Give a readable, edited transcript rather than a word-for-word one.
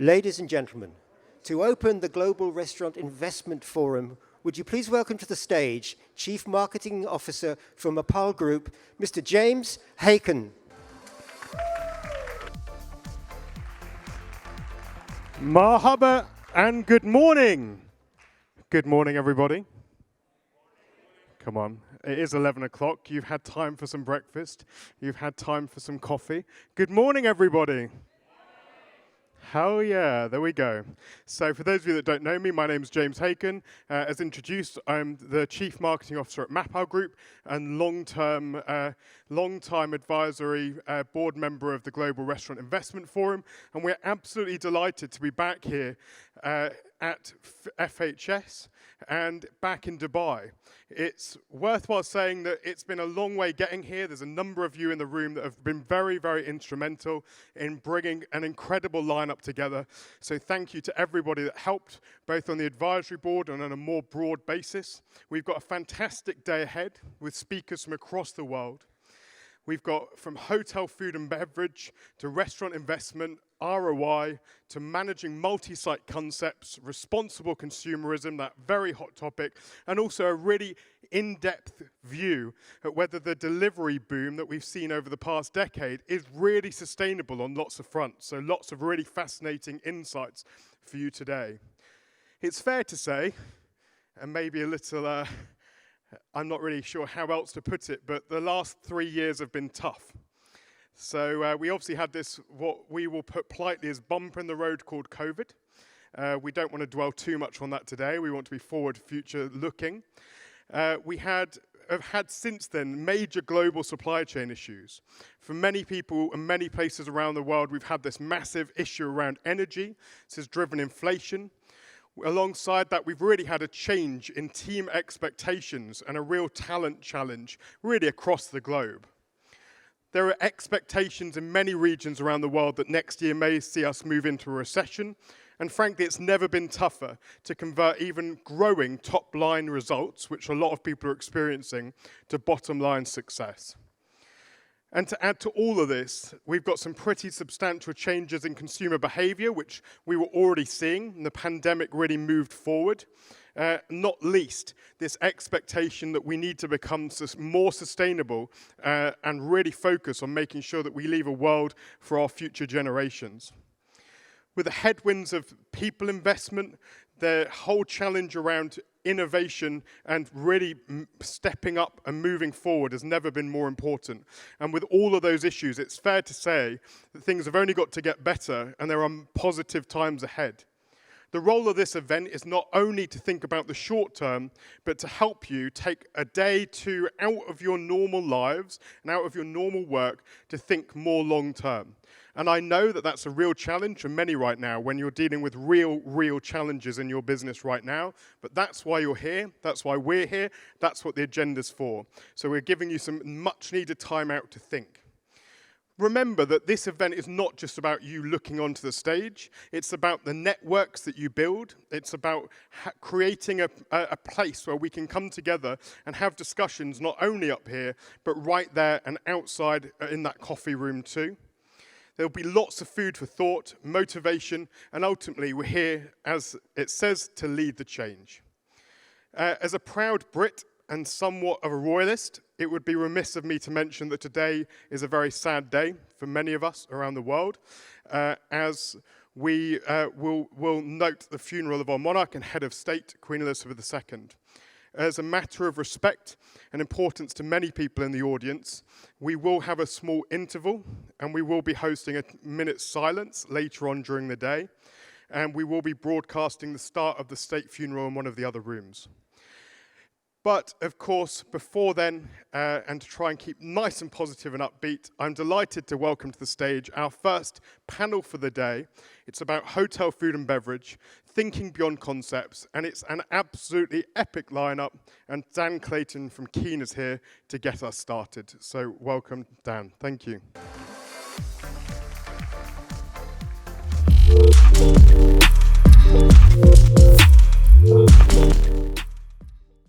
Ladies and gentlemen, to open the Global Restaurant Investment Forum, would you please welcome to the stage Chief Marketing Officer from MAPAL Group, Mr. James Hacon. Marhaba and good morning. Good morning, everybody. Come on, it is 11 o'clock. You've had time for some breakfast. You've had time for some coffee. Good morning, everybody. Hell yeah, there we go. So for those of you that don't know me, my name's James Hacon. As introduced, I'm the Chief Marketing Officer at MAPAL Group and long-time advisory board member of the Global Restaurant Investment Forum. And we're absolutely delighted to be back here at FHS and back in Dubai. It's worthwhile saying that it's been a long way getting here. There's a number of you in the room that have been very, very instrumental in bringing an incredible lineup together. So thank you to everybody that helped, both on the advisory board and on a more broad basis. We've got a fantastic day ahead with speakers from across the world. We've got from hotel food and beverage to restaurant investment, ROI, to managing multi-site concepts, responsible consumerism, that very hot topic, and also a really in-depth view at whether the delivery boom that we've seen over the past decade is really sustainable on lots of fronts. So lots of really fascinating insights for you today. It's fair to say, and maybe a little I'm not really sure how else to put it, but the last 3 years have been tough. So we obviously had this, what we will put politely as bump in the road called COVID. We don't want to dwell too much on that today. We want to be forward, future looking. We have had since then major global supply chain issues. For many people and many places around the world, we've had this massive issue around energy. This has driven inflation. Alongside that, we've really had a change in team expectations and a real talent challenge, really across the globe. There are expectations in many regions around the world that next year may see us move into a recession, and frankly, it's never been tougher to convert even growing top-line results, which a lot of people are experiencing, to bottom-line success. And to add to all of this, we've got some pretty substantial changes in consumer behavior, which we were already seeing, and the pandemic really moved forward. Not least, this expectation that we need to become more sustainable and really focus on making sure that we leave a world for our future generations. With the headwinds of people investment, the whole challenge around innovation and really stepping up and moving forward has never been more important. And with all of those issues, it's fair to say that things have only got to get better and there are positive times ahead. The role of this event is not only to think about the short term, but to help you take a day out of your normal lives and out of your normal work to think more long term. And I know that that's a real challenge for many right now when you're dealing with real challenges in your business right now. But that's why you're here. That's why we're here. That's what the agenda's for. So we're giving you some much needed time out to think. Remember that this event is not just about you looking onto the stage. It's about the networks that you build. It's about creating a place where we can come together and have discussions not only up here, but right there and outside in that coffee room too. There'll be lots of food for thought, motivation, and ultimately we're here, as it says, to lead the change. As a proud Brit and somewhat of a royalist, it would be remiss of me to mention that today is a very sad day for many of us around the world, as we will note the funeral of our monarch and head of state, Queen Elizabeth II. As a matter of respect and importance to many people in the audience, we will have a small interval and we will be hosting a minute's silence later on during the day, and we will be broadcasting the start of the state funeral in one of the other rooms. But, of course, before then, and to try and keep nice and positive and upbeat, I'm delighted to welcome to the stage our first panel for the day. It's about hotel food and beverage, thinking beyond concepts, and it's an absolutely epic lineup, and Dan Clayton from Keen is here to get us started. So welcome, Dan. Thank you.